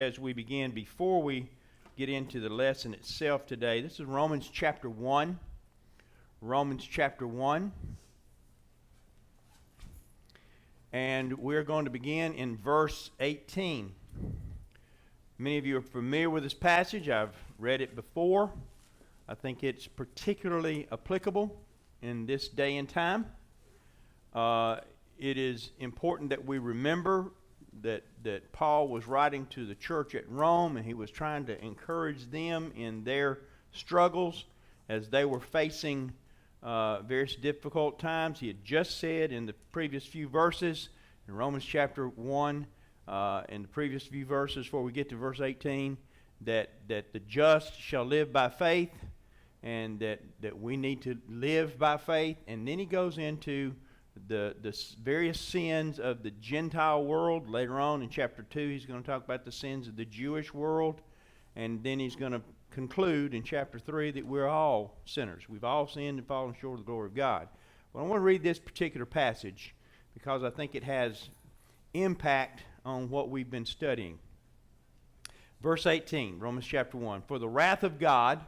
as we begin, before we get into the lesson itself today. This is Romans chapter 1. Romans chapter 1. And we're going to begin in verse 18. Many of you are familiar with this passage. I've read it before. I think it's particularly applicable in this day and time. It is important that we remember that Paul was writing to the church at Rome, and he was trying to encourage them in their struggles as they were facing various difficult times. He had just said in the previous few verses, in Romans chapter 1, in the previous few verses before we get to verse 18, that the just shall live by faith, and that we need to live by faith. And then he goes into the various sins of the Gentile world. Later on in chapter 2, he's going to talk about the sins of the Jewish world. And then he's going to conclude in chapter 3 that we're all sinners. We've all sinned and fallen short of the glory of God. But I want to read this particular passage because I think it has impact on what we've been studying. Verse 18, Romans chapter 1. For the wrath of God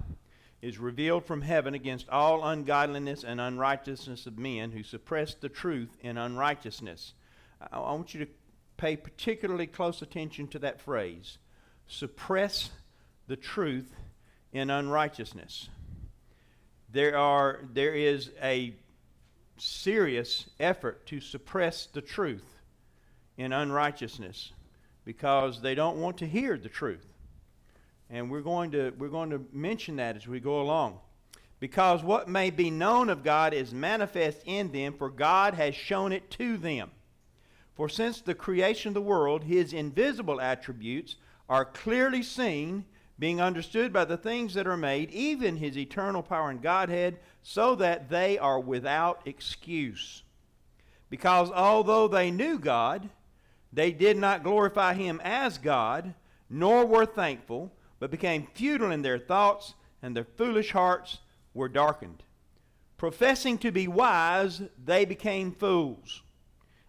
is revealed from heaven against all ungodliness and unrighteousness of men who suppress the truth in unrighteousness. I want you to pay particularly close attention to that phrase. Suppress the truth in unrighteousness. There is a serious effort to suppress the truth in unrighteousness because they don't want to hear the truth. And we're going to mention that as we go along. Because what may be known of God is manifest in them, for God has shown it to them. For since the creation of the world, his invisible attributes are clearly seen, being understood by the things that are made, even his eternal power and Godhead, so that they are without excuse. Because although they knew God, they did not glorify him as God, nor were thankful, but became futile in their thoughts, and their foolish hearts were darkened. Professing to be wise, they became fools,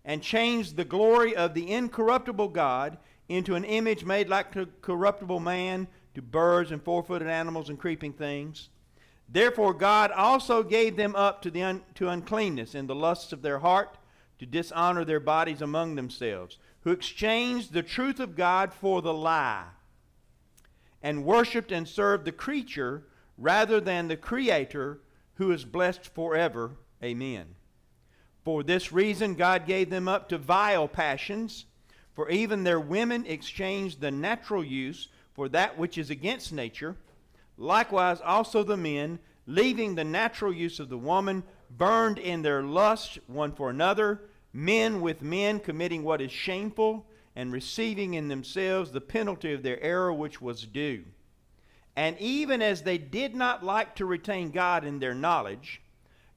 and changed the glory of the incorruptible God into an image made like to corruptible man, to birds and four-footed animals and creeping things. Therefore God also gave them up to uncleanness in the lusts of their heart, to dishonor their bodies among themselves, who exchanged the truth of God for the lie, and worshipped and served the creature rather than the Creator, who is blessed forever. Amen. For this reason God gave them up to vile passions, for even their women exchanged the natural use for that which is against nature. Likewise also the men, leaving the natural use of the woman, burned in their lust one for another, men with men committing what is shameful, and receiving in themselves the penalty of their error which was due. And even as they did not like to retain God in their knowledge,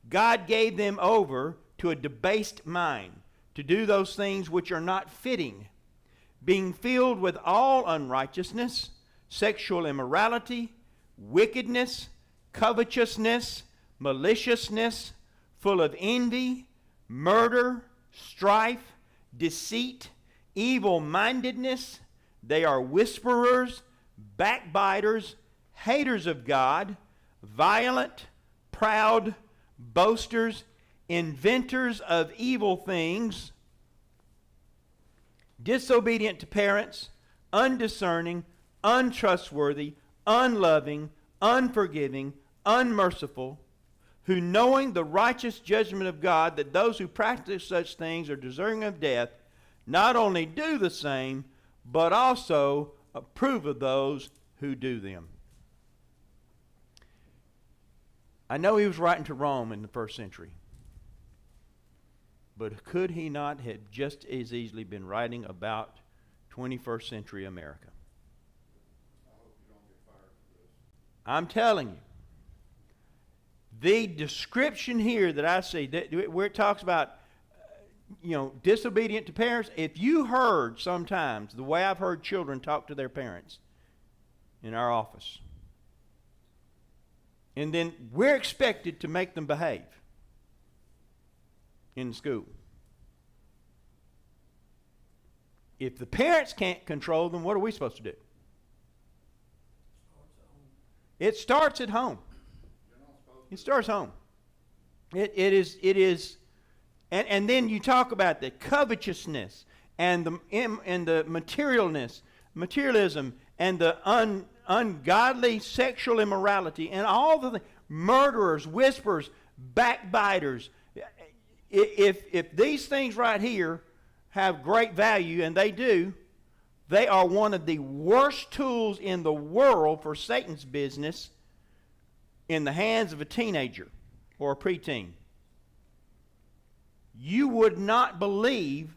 God gave them over to a debased mind, to do those things which are not fitting, being filled with all unrighteousness, sexual immorality, wickedness, covetousness, maliciousness, full of envy, murder, strife, deceit, evil-mindedness. They are whisperers, backbiters, haters of God, violent, proud, boasters, inventors of evil things, disobedient to parents, undiscerning, untrustworthy, unloving, unforgiving, unmerciful, who knowing the righteous judgment of God, that those who practice such things are deserving of death, not only do the same, but also approve of those who do them. I know he was writing to Rome in the first century, but could he not have just as easily been writing about 21st century America? I hope you don't get fired for this. I'm telling you, the description here that I see, where it talks about disobedient to parents. If you heard sometimes the way I've heard children talk to their parents in our office, and then we're expected to make them behave in school. If the parents can't control them, what are we supposed to do? It starts at home. It starts home. It is, and then you talk about the covetousness and the materialism and the ungodly sexual immorality and all the murderers, whisperers, backbiters. If these things right here have great value, and they do, they are one of the worst tools in the world for Satan's business in the hands of a teenager or a preteen. You would not believe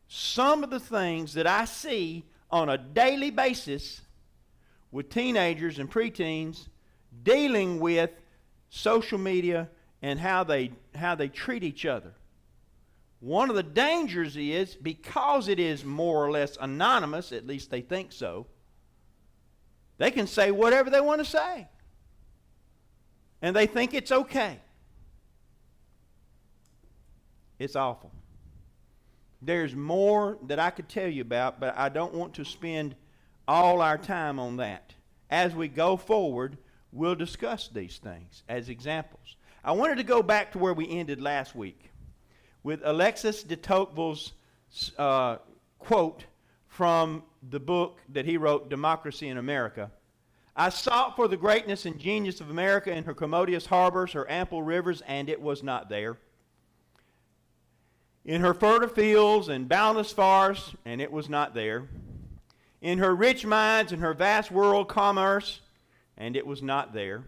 some of the things that I see on a daily basis with teenagers and preteens dealing with social media and how they treat each other. One of the dangers is, because it is more or less anonymous, at least they think so, they can say whatever they want to say. And they think it's okay. It's awful. There's more that I could tell you about, but I don't want to spend all our time on that. As we go forward, we'll discuss these things as examples. I wanted to go back to where we ended last week with Alexis de Tocqueville's quote from the book that he wrote, Democracy in America. I sought for the greatness and genius of America in her commodious harbors, her ample rivers, and it was not there. In her fertile fields and boundless forests, and it was not there. In her rich mines and her vast world commerce, and it was not there.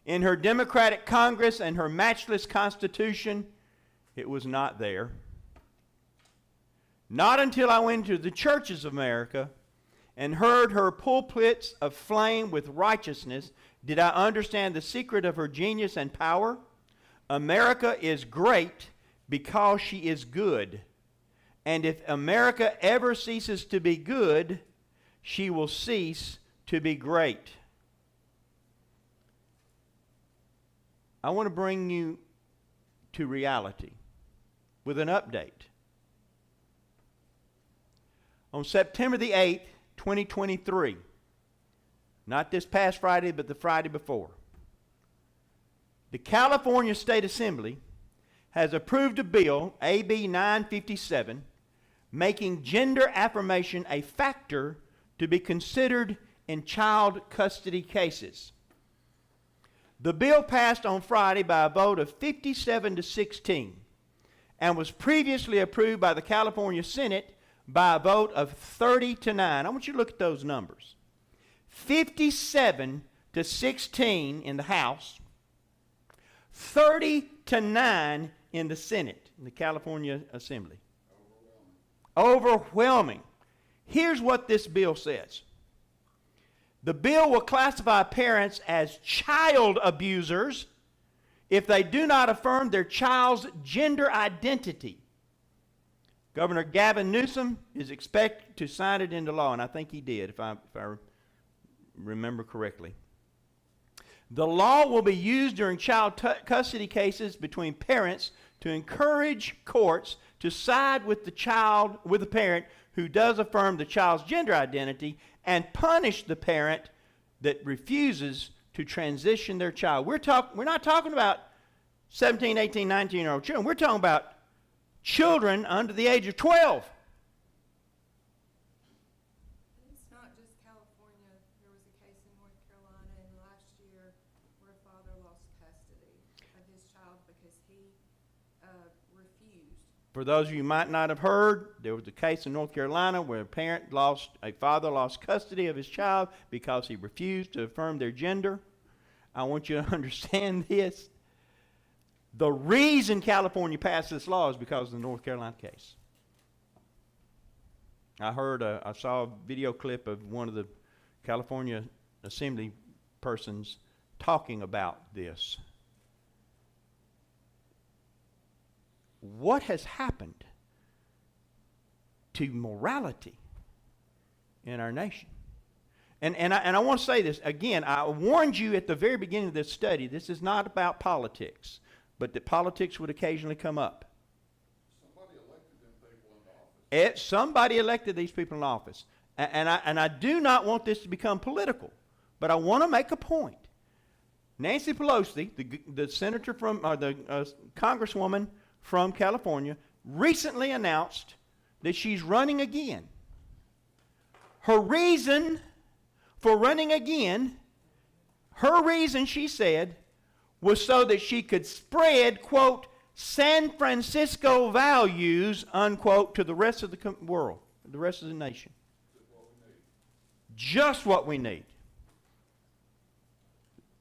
In her democratic Congress and her matchless Constitution, it was not there. Not until I went to the churches of America and heard her pulpits aflame with righteousness did I understand the secret of her genius and power. America is great because she is good. And if America ever ceases to be good, she will cease to be great. I want to bring you to reality with an update. On September the 8th, 2023, not this past Friday, but the Friday before, the California State Assembly has approved a bill, AB 957, making gender affirmation a factor to be considered in child custody cases. The bill passed on Friday by a vote of 57 to 16 and was previously approved by the California Senate by a vote of 30 to 9. I want you to look at those numbers. 57 to 16 in the House, 30 to 9 in the Senate, in the California Assembly. Overwhelming. Here's what this bill says. The bill will classify parents as child abusers if they do not affirm their child's gender identity. Governor Gavin Newsom is expected to sign it into law, and I think he did, if I remember correctly. The law will be used during child custody cases between parents to encourage courts to side with the parent who does affirm the child's gender identity and punish the parent that refuses to transition their child. We're not talking about 17, 18, 19-year-old children. We're talking about children under the age of 12. It's not just California. There was a case in North Carolina last year where a father lost custody of his child because he refused. For those of you who might not have heard, there was a case in North Carolina where a father lost custody of his child because he refused to affirm their gender. I want you to understand this. The reason California passed this law is because of the North Carolina case. I saw a video clip of one of the California Assembly persons talking about this. What has happened to morality in our nation? And I want to say this again. I warned you at the very beginning of this study, this is not about politics, but that politics would occasionally come up. Somebody elected them people into office. Somebody elected these people in office. And I do not want this to become political, but I want to make a point. Nancy Pelosi, the senator from, or the congresswoman from California, recently announced that she's running again. Her reason for running again, she said, was so that she could spread, quote, San Francisco values, unquote, to the rest of the world, the rest of the nation. Just what we need.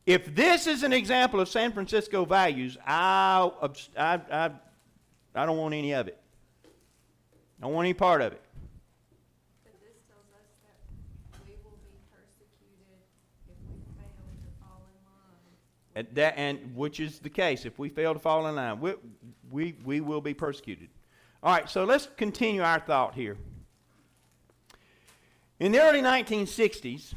If this is an example of San Francisco values, I don't want any of it. I don't want any part of it. But this tells us that we will be persecuted if we fail to fall in line. And which is the case. If we fail to fall in line, we will be persecuted. All right, so let's continue our thought here. In the early 1960s,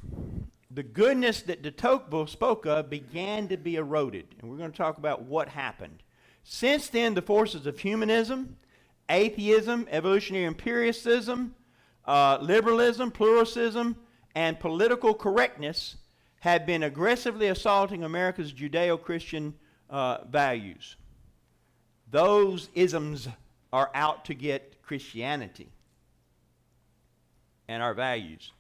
the goodness that de Tocqueville spoke of began to be eroded. And we're going to talk about what happened. Since then, the forces of humanism, atheism, evolutionary empiricism, liberalism, pluralism, and political correctness have been aggressively assaulting America's Judeo-Christian values. Those isms are out to get Christianity and our values.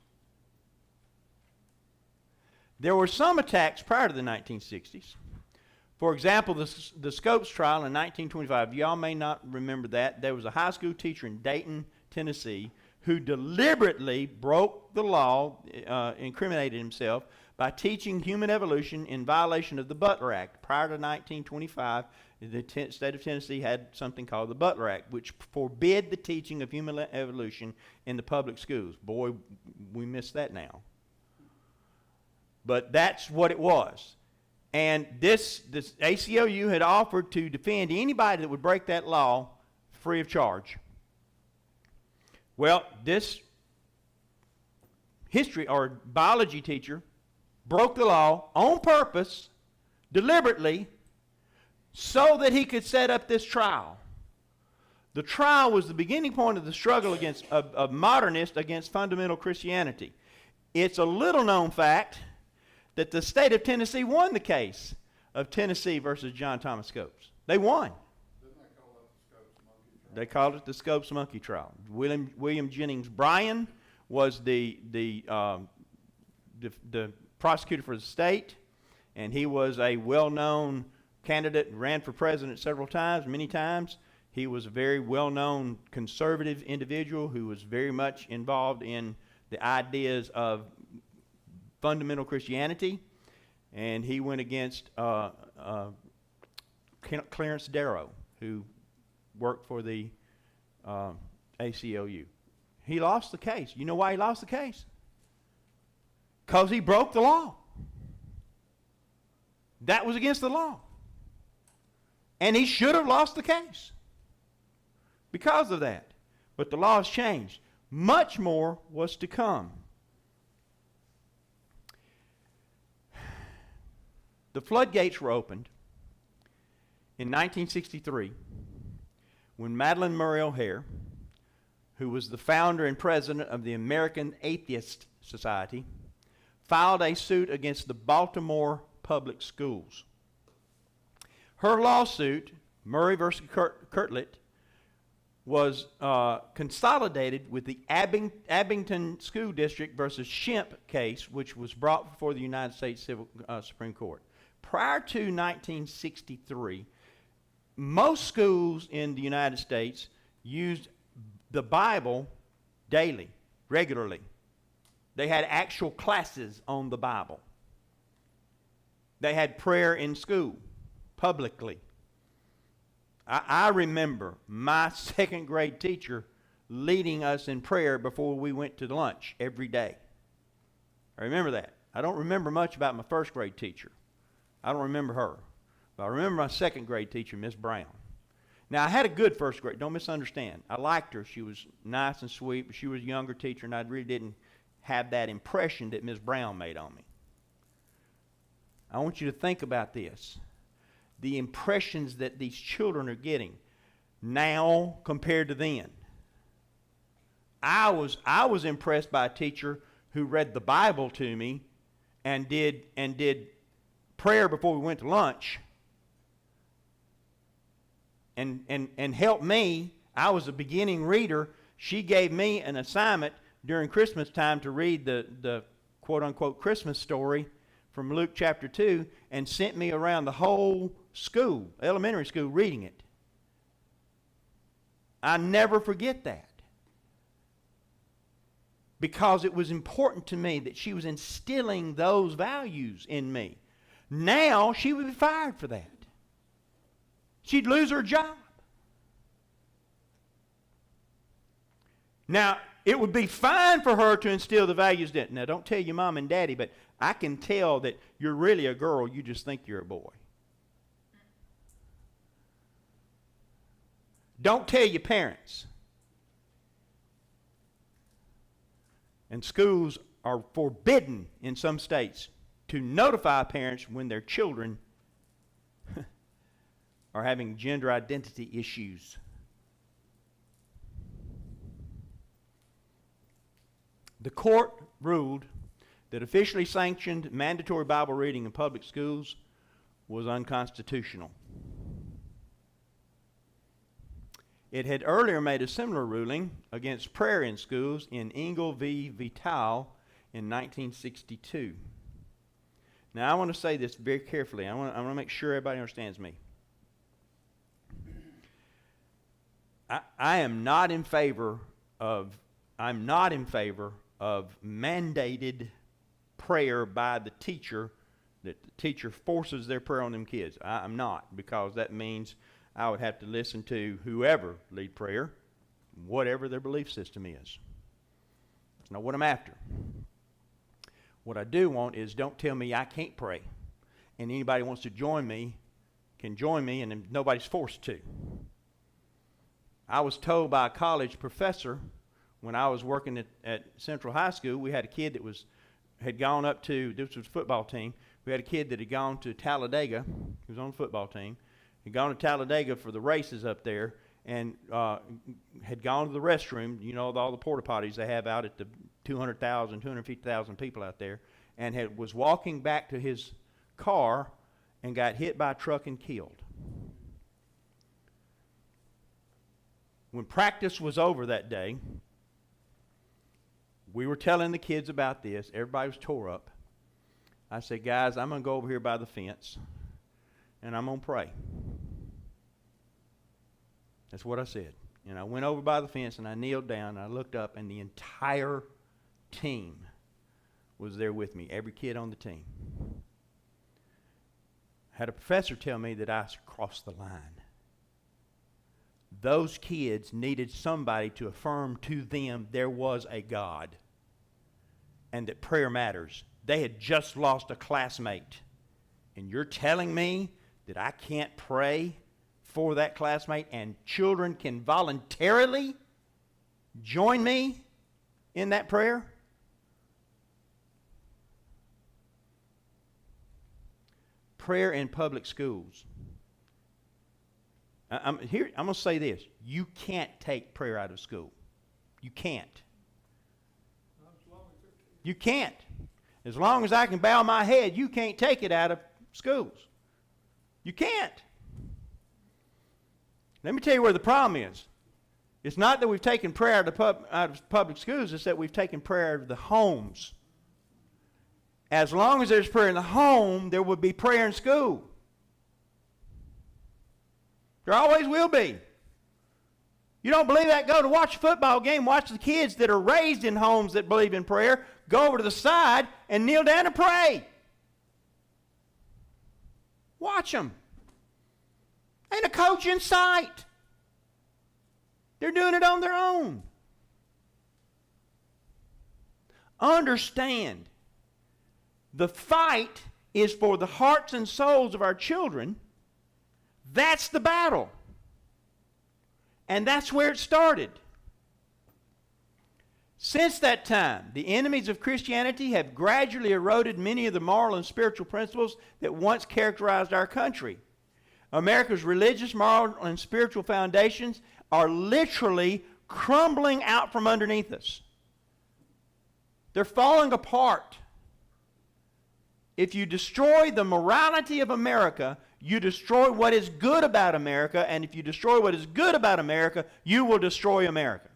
There were some attacks prior to the 1960s. For example, the Scopes trial in 1925. Y'all may not remember that. There was a high school teacher in Dayton, Tennessee, who deliberately broke the law, incriminated himself, by teaching human evolution in violation of the Butler Act. Prior to 1925, the state of Tennessee had something called the Butler Act, which forbid the teaching of human evolution in the public schools. Boy, we miss that now. But that's what it was. And this ACLU had offered to defend anybody that would break that law free of charge. Well, this history or biology teacher broke the law on purpose, deliberately, so that he could set up this trial. The trial was the beginning point of the struggle of modernists against fundamental Christianity. It's a little known fact that the state of Tennessee won the case of Tennessee versus John Thomas Scopes. They won. Didn't they call that the Scopes monkey trial? They called it the Scopes monkey trial. William Jennings Bryan was the prosecutor for the state, and he was a well-known candidate and ran for president several times, many times. He was a very well-known conservative individual who was very much involved in the ideas of fundamental Christianity, and he went against Clarence Darrow, who worked for the ACLU. He lost the case. You know why he lost the case? Because he broke the law. That was against the law. And he should have lost the case because of that. But the law has changed. Much more was to come. The floodgates were opened in 1963 when Madalyn Murray O'Hair, who was the founder and president of the American Atheist Society, filed a suit against the Baltimore public schools. Her lawsuit, Murray versus Kirtland, was consolidated with the Abington School District versus Shemp case, which was brought before the United States Supreme Court. Prior to 1963, most schools in the United States used the Bible daily, regularly. They had actual classes on the Bible. They had prayer in school, publicly. I remember my second grade teacher leading us in prayer before we went to lunch every day. I remember that. I don't remember much about my first grade teacher. I don't remember her. But I remember my second grade teacher, Miss Brown. Now, I had a good first grade. Don't misunderstand. I liked her. She was nice and sweet, but she was a younger teacher, and I really didn't have that impression that Miss Brown made on me. I want you to think about this. The impressions that these children are getting now compared to then. I was impressed by a teacher who read the Bible to me and did prayer before we went to lunch and helped me. I was a beginning reader. She gave me an assignment during Christmas time to read the quote-unquote Christmas story from Luke chapter 2 and sent me around the whole school, elementary school, reading it. I never forget that. Because it was important to me that she was instilling those values in me. Now she would be fired for that. She'd lose her job. Now, it would be fine for her to instill the values that, now don't tell your mom and daddy, but I can tell that you're really a girl, you just think you're a boy. Don't tell your parents. And schools are forbidden in some states to notify parents when their children are having gender identity issues. The court ruled that officially sanctioned mandatory Bible reading in public schools was unconstitutional. It had earlier made a similar ruling against prayer in schools in Engel v. Vital in 1962. Now, I want to say this very carefully. I want to make sure everybody understands me. I'm not in favor of mandated prayer by the teacher, that the teacher forces their prayer on them kids. I'm not, because that means I would have to listen to whoever lead prayer, whatever their belief system is. That's not what I'm after. What I do want is, don't tell me I can't pray, and anybody wants to join me can join me, and nobody's forced to. I was told by a college professor when I was working at Central High School, we had a kid that had gone up to, this was a football team, we had a kid that had gone to Talladega, he was on the football team, had gone to Talladega for the races up there, and had gone to the restroom, you know, all the porta potties they have out at the 200,000, 250,000 people out there, and was walking back to his car and got hit by a truck and killed. When practice was over that day, we were telling the kids about this. Everybody was tore up. I said, guys, I'm going to go over here by the fence, and I'm going to pray. That's what I said. And I went over by the fence, and I kneeled down, and I looked up, and the entire team was there with me, every kid on the team. I had a professor tell me that I crossed the line. Those kids needed somebody to affirm to them there was a God and that prayer matters. They had just lost a classmate. And you're telling me that I can't pray for that classmate and children can voluntarily join me in that prayer? Prayer in public schools. I'm going to say this. You can't take prayer out of school. You can't. You can't. As long as I can bow my head, you can't take it out of schools. You can't. Let me tell you where the problem is. It's not that we've taken prayer out of public schools, it's that we've taken prayer out of the homes. As long as there's prayer in the home, there will be prayer in school. There always will be. You don't believe that? Go to watch a football game. Watch the kids that are raised in homes that believe in prayer. Go over to the side and kneel down and pray. Watch them. Ain't a coach in sight. They're doing it on their own. Understand, the fight is for the hearts and souls of our children. That's the battle. And that's where it started. Since that time, the enemies of Christianity have gradually eroded many of the moral and spiritual principles that once characterized our country. America's religious, moral, and spiritual foundations are literally crumbling out from underneath us. They're falling apart. If you destroy the morality of America, you destroy what is good about America, and if you destroy what is good about America, you will destroy America.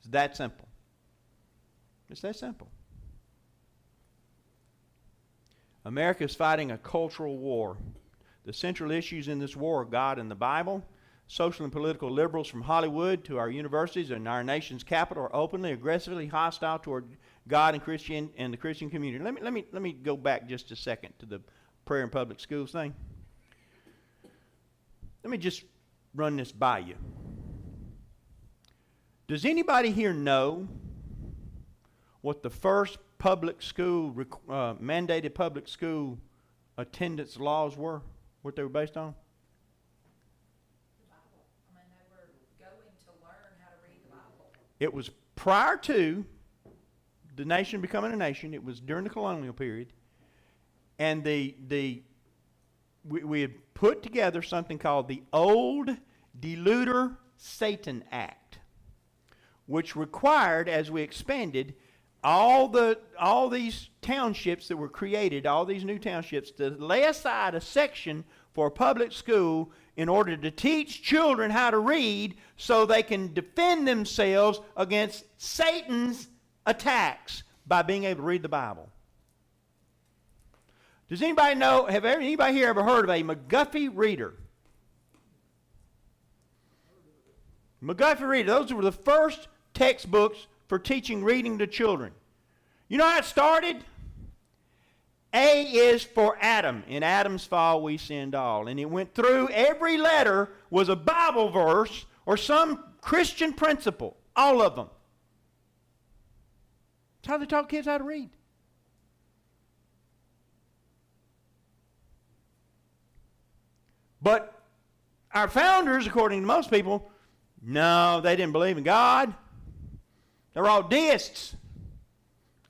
It's that simple. It's that simple. America is fighting a cultural war. The central issues in this war are God and the Bible. Social and political liberals from Hollywood to our universities and our nation's capital are openly, aggressively hostile toward God and the Christian community. Let me go back just a second to the prayer in public schools thing. Let me just run this by you. Does anybody here know what the first public school, mandated public school attendance laws were? What they were based on? The Bible. I mean, they were going to learn how to read the Bible. It was prior to the nation becoming a nation. It was during the colonial period. And we had put together something called the Old Deluder Satan Act, which required, as we expanded, all these townships that were created, all these new townships, to lay aside a section for a public school in order to teach children how to read so they can defend themselves against Satan's attacks by being able to read the Bible. Does anybody know, anybody here ever heard of a McGuffey reader? McGuffey reader, those were the first textbooks for teaching reading to children. You know how it started? A is for Adam. In Adam's fall we sinned all. And it went through, every letter was a Bible verse or some Christian principle. All of them. That's how they taught kids how to read. But our founders, according to most people, no, they didn't believe in God. They're all deists.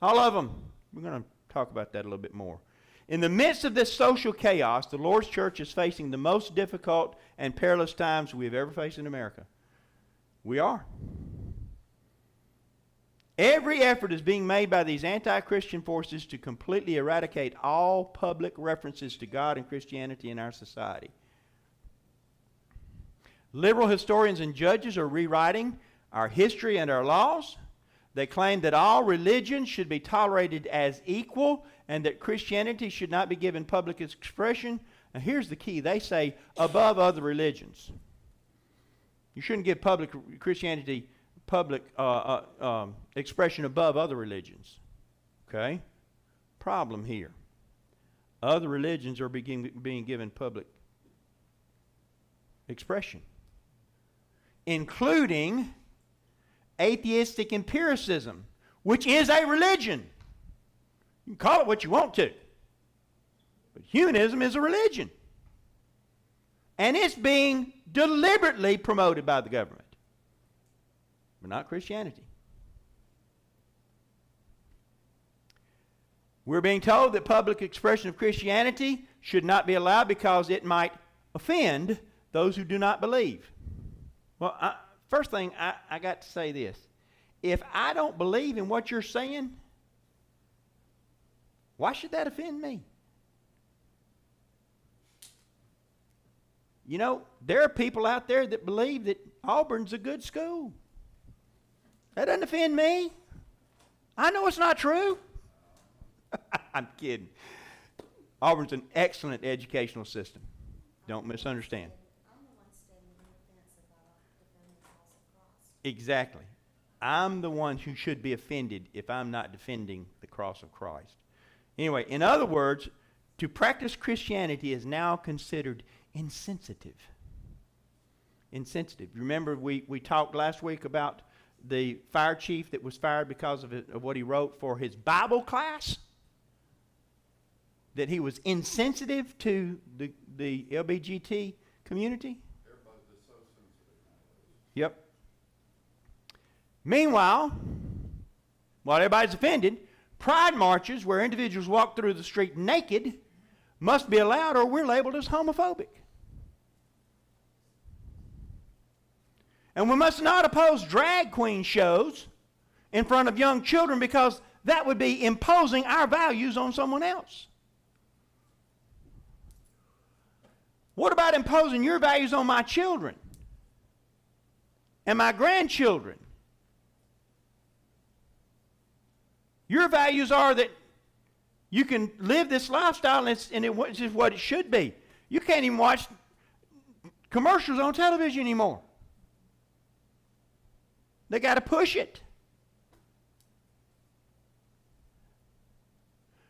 All of them. We're going to talk about that a little bit more. In the midst of this social chaos, the Lord's church is facing the most difficult and perilous times we have ever faced in America. We are. Every effort is being made by these anti-Christian forces to completely eradicate all public references to God and Christianity in our society. Liberal historians and judges are rewriting our history and our laws. They claim that all religions should be tolerated as equal and that Christianity should not be given public expression. Now here's the key. They say above other religions. You shouldn't give Christianity public expression above other religions. Okay? Problem here. Other religions are being given public expression, including atheistic empiricism, which is a religion. You can call it what you want to. But humanism is a religion. And it's being deliberately promoted by the government. But not Christianity. We're being told that public expression of Christianity should not be allowed because it might offend those who do not believe. Well, first thing, I got to say this. If I don't believe in what you're saying, why should that offend me? You know, there are people out there that believe that Auburn's a good school. That doesn't offend me. I know it's not true. I'm kidding. Auburn's an excellent educational system. Don't misunderstand. I'm the one standing on the fence about defending the cause of Christ. Exactly. I'm the one who should be offended if I'm not defending the cross of Christ. Anyway, in other words, to practice Christianity is now considered insensitive. Insensitive. Remember we talked last week about the fire chief that was fired because of what he wrote for his Bible class? That he was insensitive to the LGBT community? Everybody's just so sensitive nowadays. Yep. Meanwhile, while everybody's offended, pride marches where individuals walk through the street naked must be allowed or we're labeled as homophobic. And we must not oppose drag queen shows in front of young children because that would be imposing our values on someone else. What about imposing your values on my children and my grandchildren? Your values are that you can live this lifestyle and it's just what it should be. You can't even watch commercials on television anymore. They got to push it.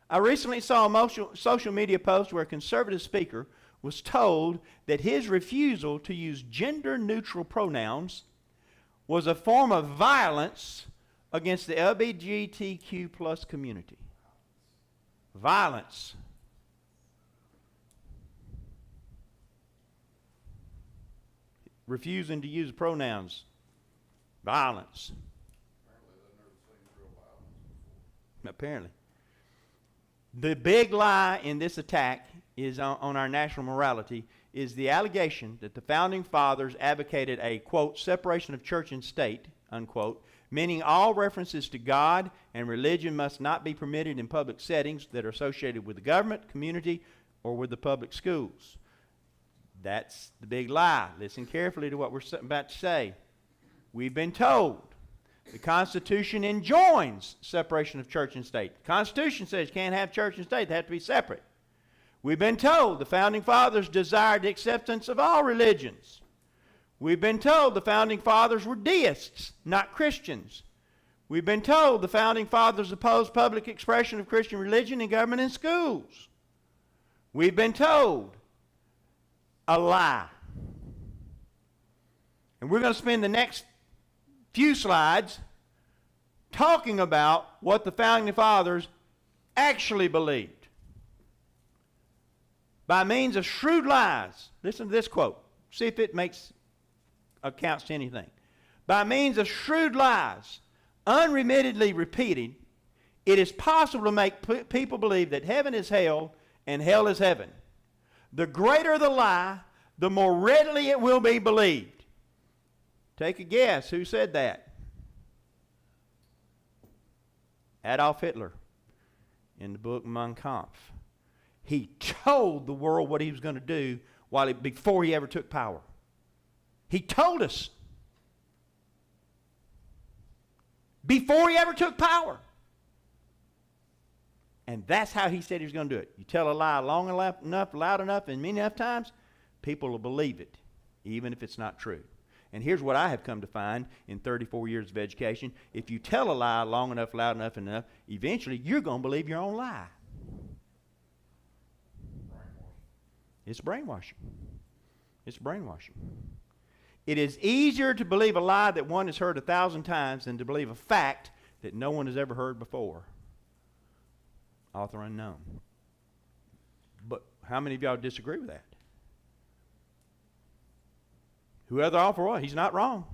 I recently saw a social media post where a conservative speaker was told that his refusal to use gender-neutral pronouns was a form of violence against the LGBTQ plus community. Violence. Refusing to use pronouns. Violence. Apparently they've never seen real violence before. Apparently. The big lie in this attack is on our national morality is the allegation that the Founding Fathers advocated a, quote, separation of church and state, unquote, meaning all references to God and religion must not be permitted in public settings that are associated with the government, community, or with the public schools. That's the big lie. Listen carefully to what we're about to say. We've been told the Constitution enjoins separation of church and state. The Constitution says you can't have church and state. They have to be separate. We've been told the Founding Fathers desired the acceptance of all religions. We've been told the Founding Fathers were deists, not Christians. We've been told the Founding Fathers opposed public expression of Christian religion in government and schools. We've been told a lie. And we're going to spend the next few slides talking about what the Founding Fathers actually believed. By means of shrewd lies, listen to this quote, see if it accounts to anything. By means of shrewd lies, unremittedly repeated, it is possible to make people believe that heaven is hell and hell is heaven. The greater the lie, the more readily it will be believed. Take a guess, who said that? Adolf Hitler in the book Mein Kampf. He told the world what he was going to do before he ever took power. He told us. Before he ever took power. And that's how he said he was going to do it. You tell a lie long enough, loud enough, and many enough times, people will believe it, even if it's not true. And here's what I have come to find in 34 years of education. If you tell a lie long enough, loud enough, eventually you're going to believe your own lie. It's brainwashing. It's brainwashing. It is easier to believe a lie that one has heard 1,000 times than to believe a fact that no one has ever heard before. Author unknown. But how many of y'all disagree with that? Whoever offer what? He's not wrong.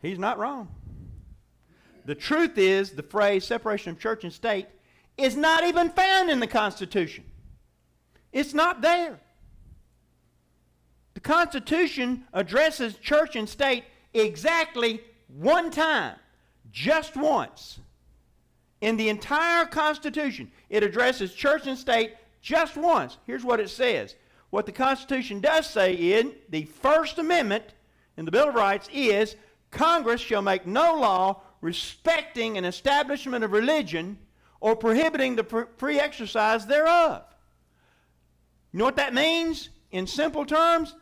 He's not wrong. The truth is, the phrase separation of church and state is not even found in the Constitution. It's not there. The Constitution addresses church and state exactly one time, just once. In the entire Constitution, it addresses church and state just once. Here's what it says. What the Constitution does say in the First Amendment in the Bill of Rights is, Congress shall make no law respecting an establishment of religion or prohibiting the free exercise thereof. You know what that means? In simple terms,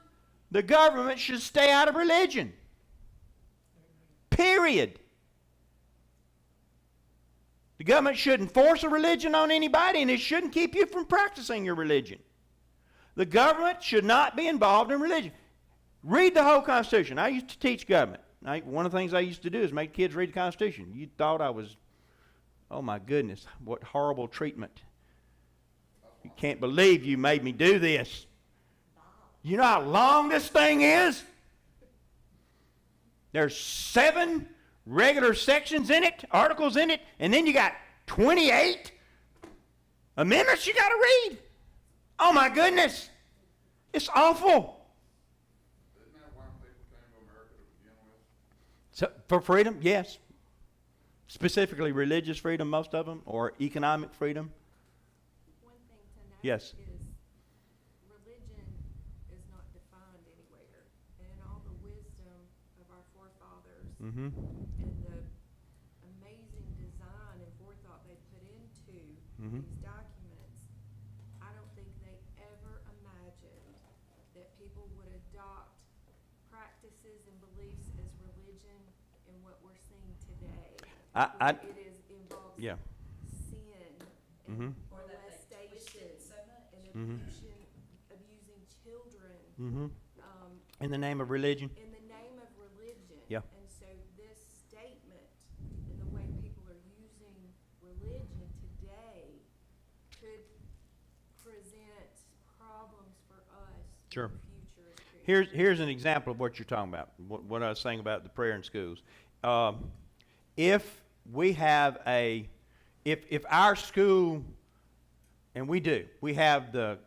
the government should stay out of religion. Period. The government shouldn't force a religion on anybody, and it shouldn't keep you from practicing your religion. The government should not be involved in religion. Read the whole Constitution. I used to teach government. One of the things I used to do is make kids read the Constitution. You thought I was, oh my goodness, what horrible treatment. You can't believe you made me do this. You know how long this thing is? There's 7 regular sections in it, articles in it, and then you got 28 amendments you got to read. Oh my goodness. It's awful. Isn't that why people came to So, for freedom, yes. Specifically religious freedom, most of them, or economic freedom. One thing to note Yes. is religion is not defined anywhere. And in all the wisdom of our forefathers Mm-hmm. and the amazing design and forethought they put into Mhm. these documents, I don't think they ever imagined that people would adopt practices and beliefs as religion in what we're seeing today. I- Where it involves Yeah. sin Mhm. and Or that they twisted molestation it so much. and Mhm. abusing children, Mm-hmm. um, In the name of religion. in the name of religion. Yeah. And so this statement and the way people are using religion today could present problems for us Sure. in the future as Christians. Here's an example of what you're talking about, what I was saying about the prayer in schools. If we have if our school, and we do, we have the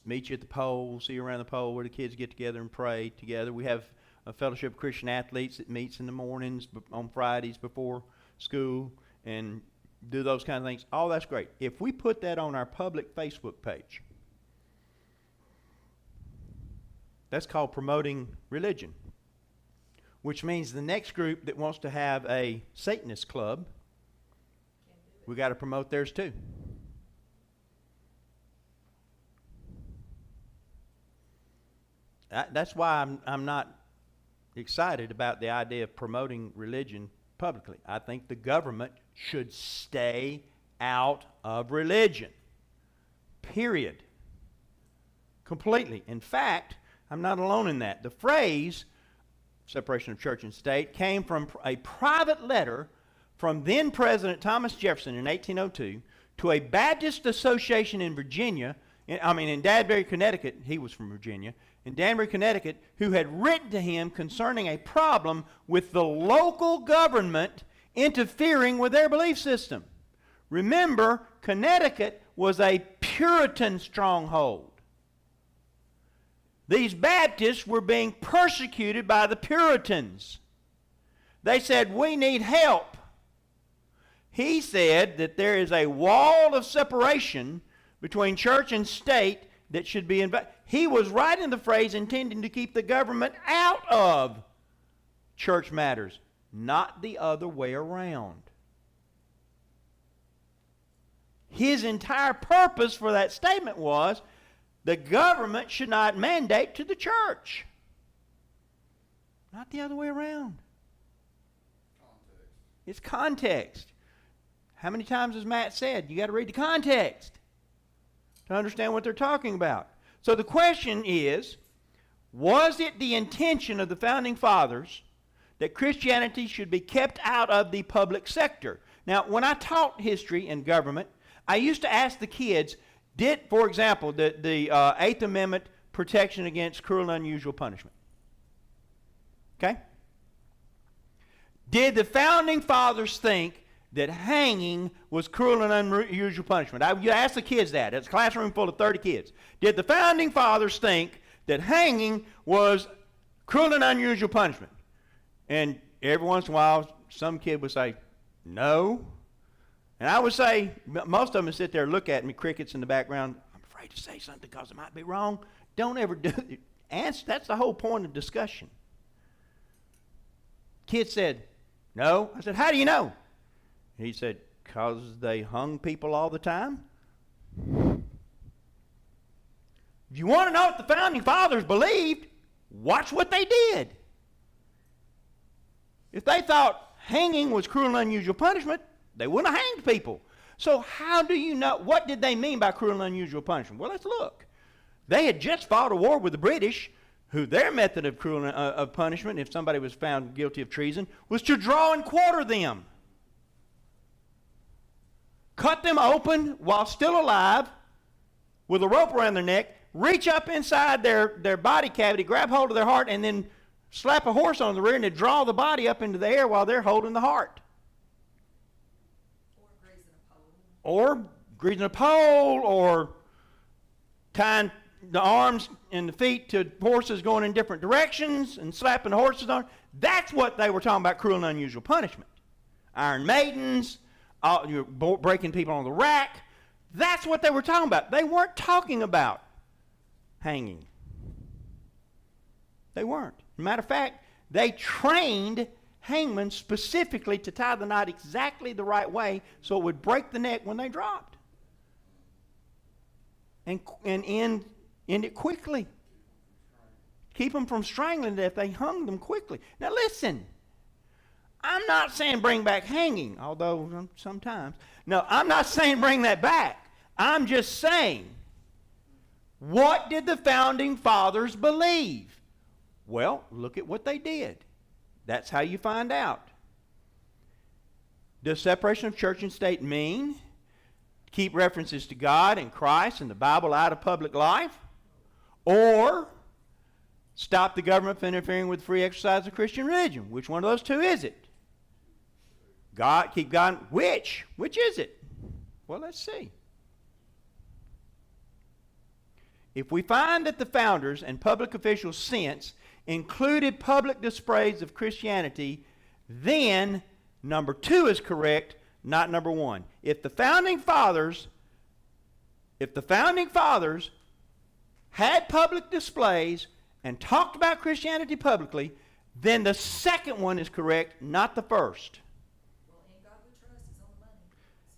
meet you at the pole, see you around the pole where the kids get together and pray together. We have a fellowship of Christian athletes that meets in the mornings on Fridays before school and do those kind of things. All that's great. If we put that on our public Facebook page, that's called promoting religion, which means the next group that wants to have a Satanist club, Can do it. we got to promote theirs too. That's why I'm not excited about the idea of promoting religion publicly. I think the government should stay out of religion. Period. Completely. In fact, I'm not alone in that. The phrase separation of church and state came from a private letter from then President Thomas Jefferson in 1802 to a Baptist association in Virginia, in Danbury, Connecticut. He was from Virginia. In Danbury, Connecticut, who had written to him concerning a problem with the local government interfering with their belief system. Remember, Connecticut was a Puritan stronghold. These Baptists were being persecuted by the Puritans. They said, we need help. He said that there is a wall of separation between church and state that should be he was right in the phrase intending to keep the government out of church matters, not the other way around. His entire purpose for that statement was the government should not mandate to the church. Not the other way around. Context. It's context. How many times has Matt said, you got to read the context to understand what they're talking about? So the question is, was it the intention of the Founding Fathers that Christianity should be kept out of the public sector? Now, when I taught history and government, I used to ask the kids, for example, the Eighth Amendment protection against cruel and unusual punishment. Okay? Did the Founding Fathers think that hanging was cruel and unusual punishment? You ask the kids that. It's a classroom full of 30 kids. Did the Founding Fathers think that hanging was cruel and unusual punishment? And every once in a while, some kid would say, no. And I would say, most of them would sit there and look at me, crickets in the background. I'm afraid to say something because it might be wrong. Don't ever do it. That's the whole point of discussion. Kid said, no. I said, how do you know? He said, because they hung people all the time. If you want to know what the Founding Fathers believed, watch what they did. If they thought hanging was cruel and unusual punishment, they wouldn't have hanged people. So how do you know, what did they mean by cruel and unusual punishment? Well, let's look. They had just fought a war with the British, who their method of of punishment, if somebody was found guilty of treason, was to draw and quarter them. Cut them open while still alive with a rope around their neck, reach up inside their body cavity, grab hold of their heart, and then slap a horse on the rear and then draw the body up into the air while they're holding the heart. Or greasing a pole. Or greasing a pole, or tying the arms and the feet to horses going in different directions and slapping the horses on. That's what they were talking about, cruel and unusual punishment. Iron Maidens, breaking people on the rack. That's what they were talking about. They weren't talking about hanging. They weren't. Matter of fact, they trained hangmen specifically to tie the knot exactly the right way so it would break the neck when they dropped. And end it quickly. Keep them from strangling to death. They hung them quickly. Now listen, I'm not saying bring back hanging, although sometimes. No, I'm not saying bring that back. I'm just saying, what did the founding fathers believe? Well, look at what they did. That's how you find out. Does separation of church and state mean keep references to God and Christ and the Bible out of public life? Or stop the government from interfering with free exercise of Christian religion? Which one of those two is it? God, keep God. Which? Which is it? Well, let's see. If we find that the founders and public officials since included public displays of Christianity, then number 2 is correct, not number 1. If the founding fathers had public displays and talked about Christianity publicly, then the second one is correct, not the first. Well, in God we trust is on the money.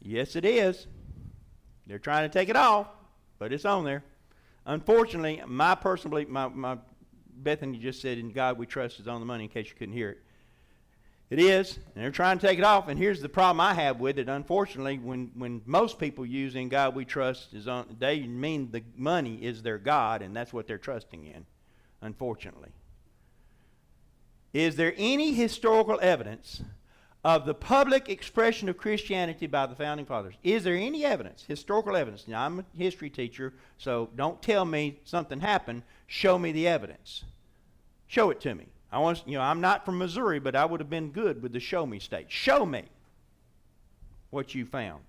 Yes, it is. They're trying to take it off, but it's on there. Unfortunately, my personal belief, my Bethany just said, in God we trust is on the money, in case you couldn't hear it. It is, and they're trying to take it off, and here's the problem I have with it. Unfortunately, when most people use in God we trust is on, they mean the money is their God, and that's what they're trusting in, unfortunately. Is there any historical evidence of the public expression of Christianity by the founding fathers? Is there any evidence, historical evidence? Now, I'm a history teacher, so don't tell me something happened. Show me the evidence. Show it to me. I'm not from Missouri, but I would have been good with the show me state. Show me what you found.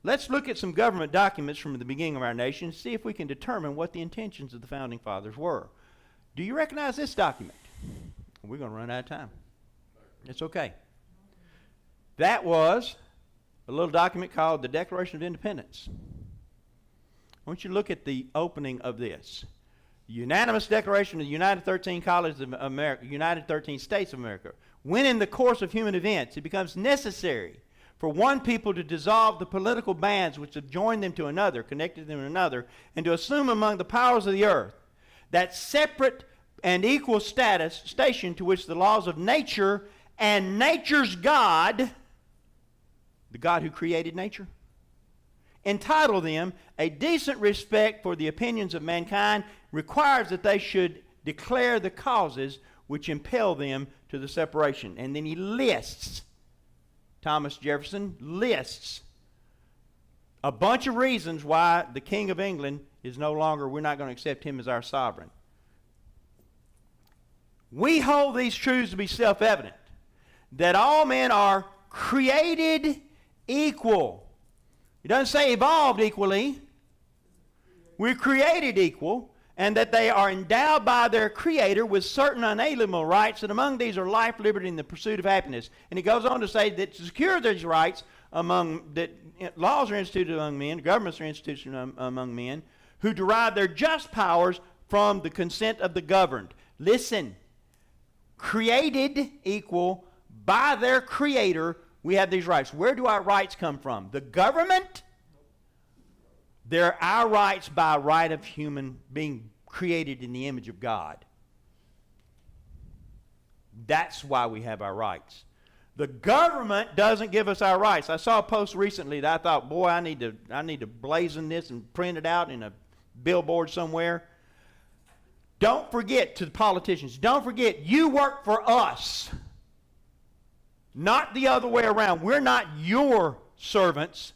Let's look at some government documents from the beginning of our nation and see if we can determine what the intentions of the founding fathers were. Do you recognize this document? We're going to run out of time. It's okay. That was a little document called the Declaration of Independence. I want you to look at the opening of this. Unanimous declaration of the United 13 Colonies of America, United 13 States of America. When in the course of human events it becomes necessary for one people to dissolve the political bands which have joined them to another, connected them to another, and to assume among the powers of the earth that separate and equal station to which the laws of nature and nature's God, the God who created nature, entitle them a decent respect for the opinions of mankind, requires that they should declare the causes which impel them to the separation. And then he lists, Thomas Jefferson lists a bunch of reasons why the King of England is no longer, we're not going to accept him as our sovereign. We hold these truths to be self-evident, that all men are created equal. It doesn't say evolved equally. We're created equal, and that they are endowed by their Creator with certain unalienable rights, and among these are life, liberty, and the pursuit of happiness. And he goes on to say that to secure these rights, that laws are instituted among men, governments are instituted among men, who derive their just powers from the consent of the governed. Listen, created equal by their Creator, we have these rights. Where do our rights come from? The government? They're our rights by right of human being created in the image of God. That's why we have our rights. The government doesn't give us our rights. I saw a post recently that I thought, boy, I need to blazon this and print it out in a billboard somewhere. Don't forget, to the politicians, don't forget, you work for us. Not the other way around. We're not your servants.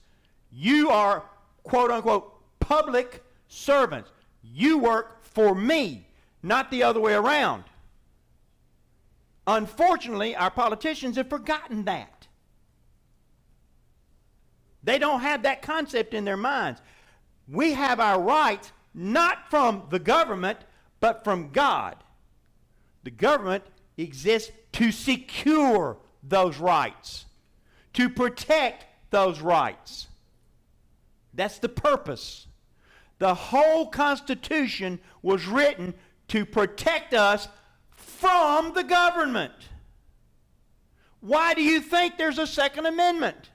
You are, quote unquote, public servants. You work for me, not the other way around. Unfortunately, our politicians have forgotten that. They don't have that concept in their minds. We have our rights not from the government, but from God. The government exists to secure those rights, to protect those rights. That's the purpose. The whole Constitution was written to protect us from the government. Why do you think there's a Second Amendment?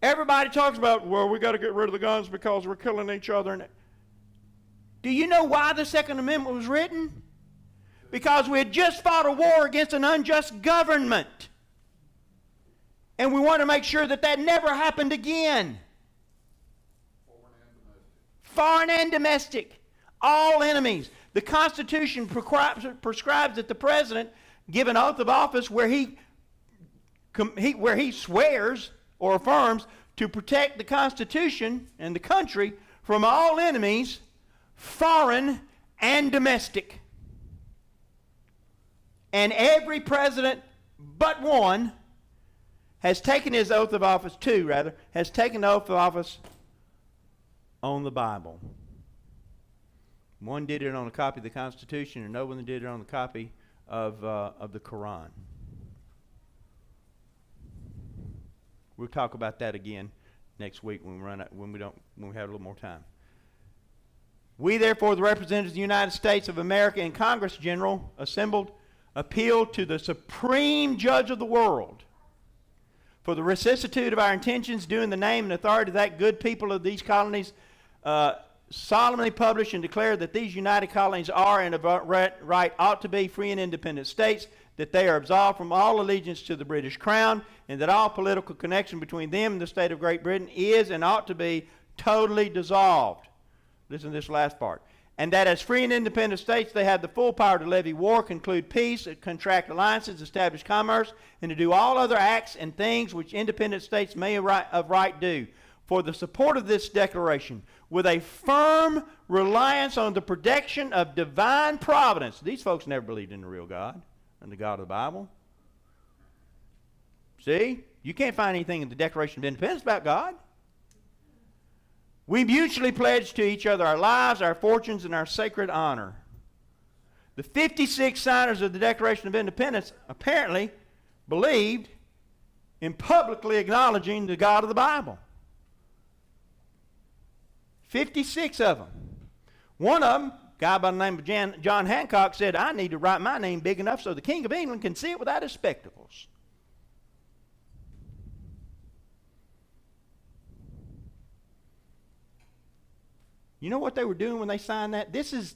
Everybody talks about, well, we got to get rid of the guns because we're killing each other. Do you know why the Second Amendment was written? Because we had just fought a war against an unjust government. And we want to make sure that that never happened again. Foreign and domestic. All enemies. The Constitution prescribes that the president give an oath of office where he swears or affirms to protect the Constitution and the country from all enemies, foreign and domestic. And every president but one has taken his oath of office, has taken the oath of office on the Bible. One did it on a copy of the Constitution, and no one did it on a copy of the Quran. We'll talk about that again next week when we have a little more time. We, therefore, the representatives of the United States of America and Congress General assembled, appeal to the supreme judge of the world for the rectitude of our intentions, due in the name and authority of that good people of these colonies, solemnly publish and declare that these united colonies are and of right ought to be free and independent states, that they are absolved from all allegiance to the British Crown, and that all political connection between them and the state of Great Britain is and ought to be totally dissolved. Listen to this last part. And that as free and independent states, they have the full power to levy war, conclude peace, contract alliances, establish commerce, and to do all other acts and things which independent states may of right do. For the support of this declaration, with a firm reliance on the protection of divine providence. These folks never believed in the real God and the God of the Bible. See? You can't find anything in the Declaration of Independence about God. We mutually pledge to each other our lives, our fortunes, and our sacred honor. The 56 signers of the Declaration of Independence apparently believed in publicly acknowledging the God of the Bible. 56 of them. One of them, a guy by the name of John Hancock, said, I need to write my name big enough so the King of England can see it without his spectacles. You know what they were doing when they signed that? This is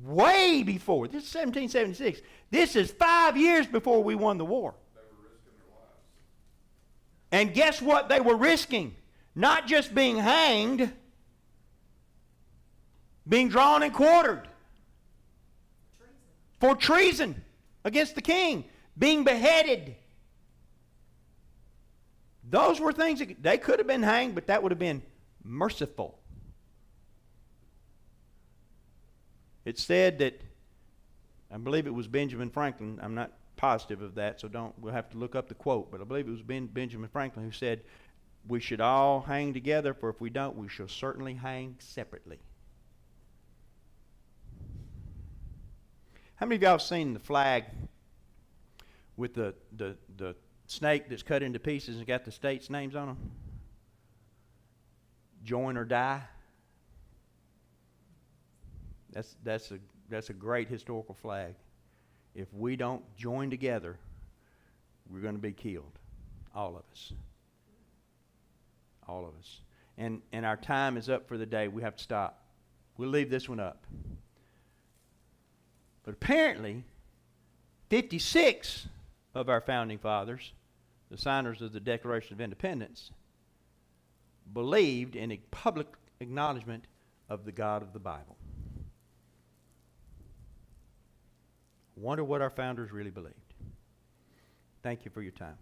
way before. This is 1776. This is 5 years before we won the war. They were risking their lives. And guess what they were risking? Not just being hanged, being drawn and quartered. For treason against the king. Being beheaded. Those were things that they could have been hanged, but that would have been merciful. It said that, I believe it was Benjamin Franklin, I'm not positive of that, so we'll have to look up the quote, but I believe it was Benjamin Franklin who said, we should all hang together, for if we don't, we shall certainly hang separately. How many of y'all have seen the flag with the snake that's cut into pieces and got the states' names on them? Join or die. That's a great historical flag. If we don't join together, we're going to be killed. All of us. All of us. And our time is up for the day. We have to stop. We'll leave this one up. But apparently, 56 of our founding fathers, the signers of the Declaration of Independence, believed in a public acknowledgement of the God of the Bible. Wonder what our founders really believed. Thank you for your time.